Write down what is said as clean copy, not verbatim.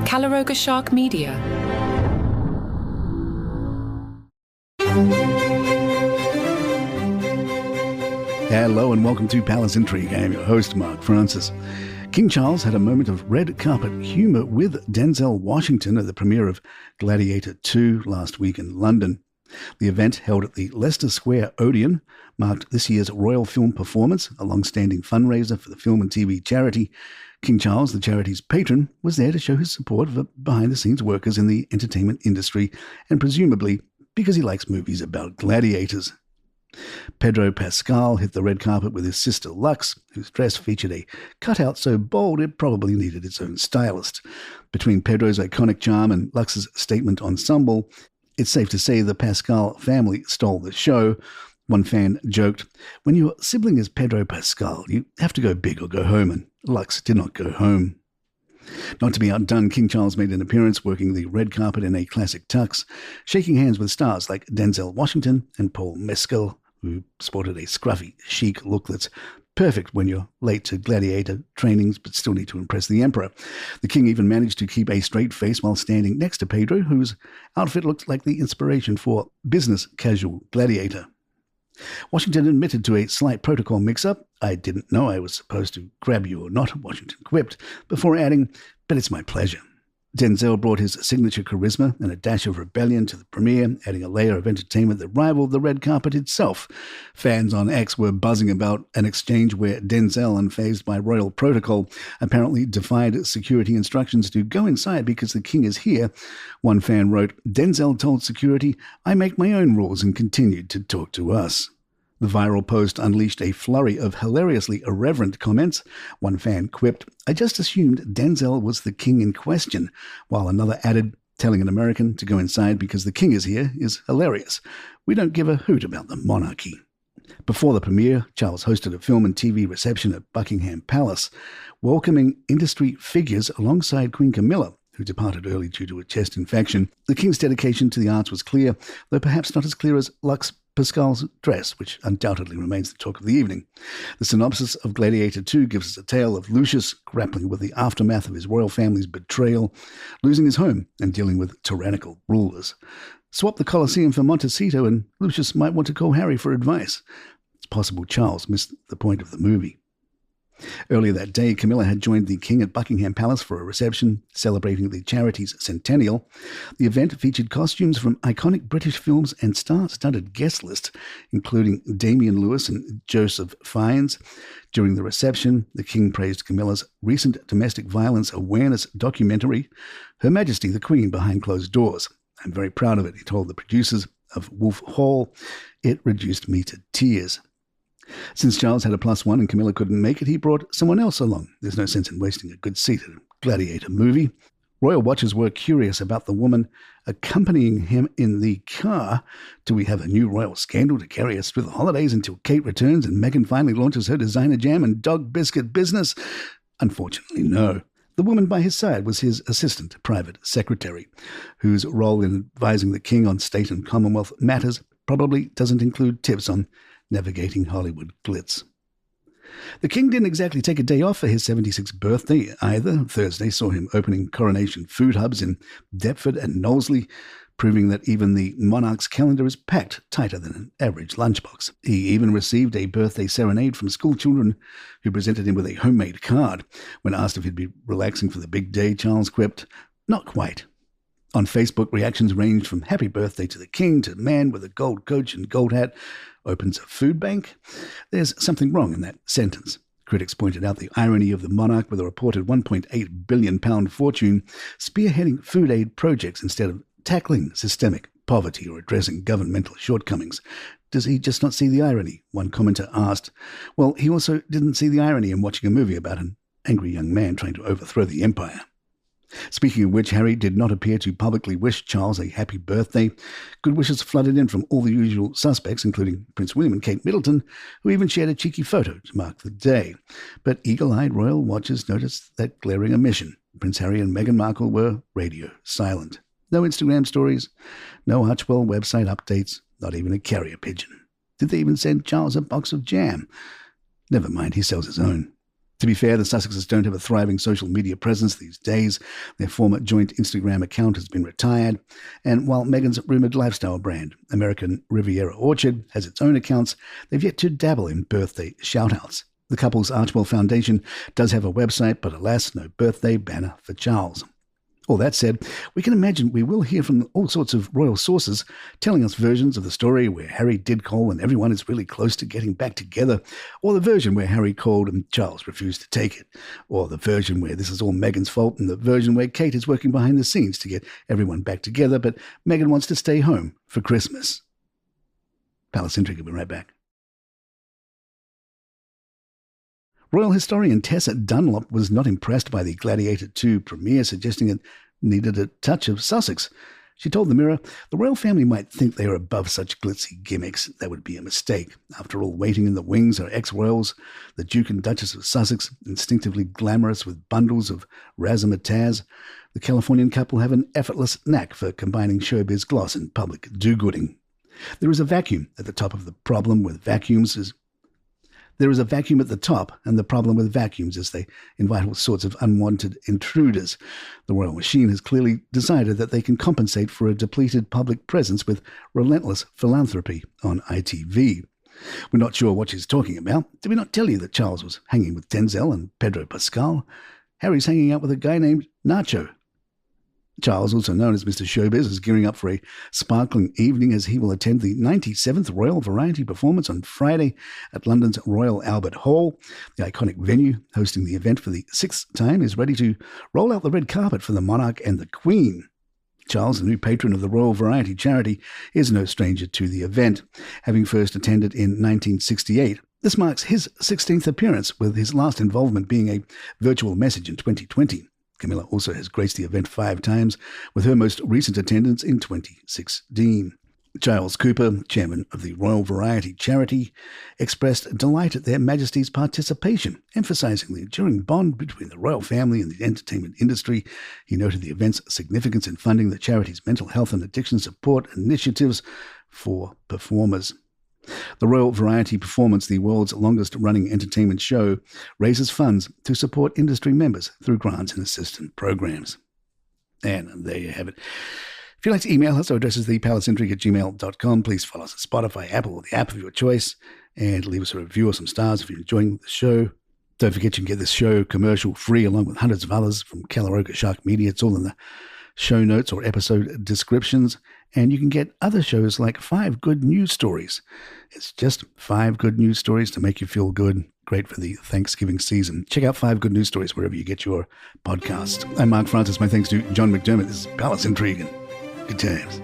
Calaroga Shark Media. Hello and welcome to Palace Intrigue. I am your host, Mark Francis. King Charles had a moment of red carpet humour with Denzel Washington at the premiere of Gladiator II last week in London. The event, held at the Leicester Square Odeon, marked this year's royal film performance, a long-standing fundraiser for the film and TV charity. King Charles, the charity's patron, was there to show his support for behind-the-scenes workers in the entertainment industry, and presumably because he likes movies about gladiators. Pedro Pascal hit the red carpet with his sister Lux, whose dress featured a cutout so bold it probably needed its own stylist. Between Pedro's iconic charm and Lux's statement ensemble, it's safe to say the Pascal family stole the show. One fan joked, "When your sibling is Pedro Pascal, you have to go big or go home," and Lux did not go home. Not to be outdone, King Charles made an appearance working the red carpet in a classic tux, shaking hands with stars like Denzel Washington and Paul Mescal, who sported a scruffy, chic look that's perfect when you're late to gladiator trainings but still need to impress the emperor. The king even managed to keep a straight face while standing next to Pedro, whose outfit looked like the inspiration for business casual gladiator. Washington admitted to a slight protocol mix-up. "I didn't know I was supposed to grab you or not," Washington quipped, before adding, "But it's my pleasure." Denzel brought his signature charisma and a dash of rebellion to the premiere, adding a layer of entertainment that rivaled the red carpet itself. Fans on X were buzzing about an exchange where Denzel, unfazed by royal protocol, apparently defied security instructions to go inside because the king is here. One fan wrote, "Denzel told security, 'I make my own rules,' and continued to talk to us." The viral post unleashed a flurry of hilariously irreverent comments. One fan quipped, "I just assumed Denzel was the king in question," while another added, "Telling an American to go inside because the king is here is hilarious. We don't give a hoot about the monarchy." Before the premiere, Charles hosted a film and TV reception at Buckingham Palace, welcoming industry figures alongside Queen Camilla, who departed early due to a chest infection. The king's dedication to the arts was clear, though perhaps not as clear as Lux Pascal's dress, which undoubtedly remains the talk of the evening. The synopsis of Gladiator II gives us a tale of Lucius grappling with the aftermath of his royal family's betrayal, losing his home and dealing with tyrannical rulers. Swap the Colosseum for Montecito and Lucius might want to call Harry for advice. It's possible Charles missed the point of the movie. Earlier that day, Camilla had joined the king at Buckingham Palace for a reception celebrating the charity's centennial. The event featured costumes from iconic British films and star-studded guest list, including Damian Lewis and Joseph Fiennes. During the reception, the king praised Camilla's recent domestic violence awareness documentary, Her Majesty the Queen Behind Closed Doors. "I'm very proud of it," he told the producers of Wolf Hall. "It reduced me to tears." Since Charles had a +1 and Camilla couldn't make it, he brought someone else along. There's no sense in wasting a good seat at a gladiator movie. Royal watchers were curious about the woman accompanying him in the car. Do we have a new royal scandal to carry us through the holidays until Kate returns and Meghan finally launches her designer jam and dog biscuit business? Unfortunately, no. The woman by his side was his assistant private secretary, whose role in advising the king on state and Commonwealth matters probably doesn't include tips on navigating Hollywood glitz. The king didn't exactly take a day off for his 76th birthday either. Thursday saw him opening coronation food hubs in Deptford and Knowsley, proving that even the monarch's calendar is packed tighter than an average lunchbox. He even received a birthday serenade from school children who presented him with a homemade card. When asked if he'd be relaxing for the big day, Charles quipped, "Not quite." On Facebook, reactions ranged from happy birthday to the king to man with a gold coach and gold hat opens a food bank. There's something wrong in that sentence. Critics pointed out the irony of the monarch with a reported £1.8 billion fortune spearheading food aid projects instead of tackling systemic poverty or addressing governmental shortcomings. Does he just not see the irony? One commenter asked. Well, he also didn't see the irony in watching a movie about an angry young man trying to overthrow the empire. Speaking of which, Harry did not appear to publicly wish Charles a happy birthday. Good wishes flooded in from all the usual suspects, including Prince William and Kate Middleton, who even shared a cheeky photo to mark the day. But eagle-eyed royal watchers noticed that glaring omission. Prince Harry and Meghan Markle were radio silent. No Instagram stories, no Archwell website updates, not even a carrier pigeon. Did they even send Charles a box of jam? Never mind, he sells his own. To be fair, the Sussexes don't have a thriving social media presence these days. Their former joint Instagram account has been retired. And while Meghan's rumoured lifestyle brand, American Riviera Orchard, has its own accounts, they've yet to dabble in birthday shout-outs. The couple's Archwell Foundation does have a website, but alas, no birthday banner for Charles. All that said, we can imagine we will hear from all sorts of royal sources telling us versions of the story where Harry did call and everyone is really close to getting back together, or the version where Harry called and Charles refused to take it, or the version where this is all Meghan's fault and the version where Kate is working behind the scenes to get everyone back together, but Meghan wants to stay home for Christmas. Palace Intrigue will be right back. Royal historian Tessa Dunlop was not impressed by the Gladiator II premiere, suggesting it needed a touch of Sussex. She told the Mirror, "The royal family might think they are above such glitzy gimmicks. That would be a mistake. After all, waiting in the wings are ex-royals, the Duke and Duchess of Sussex, instinctively glamorous with bundles of razzmatazz. The Californian couple have an effortless knack for combining showbiz gloss and public do-gooding. There is a vacuum at the top of the problem with vacuums is There is a vacuum at the top, and the problem with vacuums is they invite all sorts of unwanted intruders. The royal machine has clearly decided that they can compensate for a depleted public presence with relentless philanthropy on ITV. We're not sure what she's talking about. Did we not tell you that Charles was hanging with Denzel and Pedro Pascal? Harry's hanging out with a guy named Nacho. Charles, also known as Mr. Showbiz, is gearing up for a sparkling evening as he will attend the 97th Royal Variety Performance on Friday at London's Royal Albert Hall. The iconic venue hosting the event for the 6th time is ready to roll out the red carpet for the monarch and the Queen. Charles, the new patron of the Royal Variety charity, is no stranger to the event, having first attended in 1968. This marks his 16th appearance, with his last involvement being a virtual message in 2020. Camilla also has graced the event 5 times, with her most recent attendance in 2016. Giles Cooper, chairman of the Royal Variety Charity, expressed delight at Their Majesty's participation, emphasizing the enduring bond between the royal family and the entertainment industry. He noted the event's significance in funding the charity's mental health and addiction support initiatives for performers. The Royal Variety Performance, the world's longest-running entertainment show, raises funds to support industry members through grants and assistance programs. And there you have it. If you'd like to email us, our address is thepalaceintrigue@gmail.com. Please follow us on Spotify, Apple, or the app of your choice, and leave us a review or some stars if you're enjoying the show. Don't forget you can get this show commercial-free along with hundreds of others from Calaroga Shark Media. It's all in the show notes or episode descriptions. And you can get other shows like 5 Good News Stories. It's just 5 good news stories to make you feel good. Great for the Thanksgiving season. Check out 5 Good News Stories wherever you get your podcasts. I'm Mark Francis. My thanks to John McDermott. This is Palace Intrigue and good times.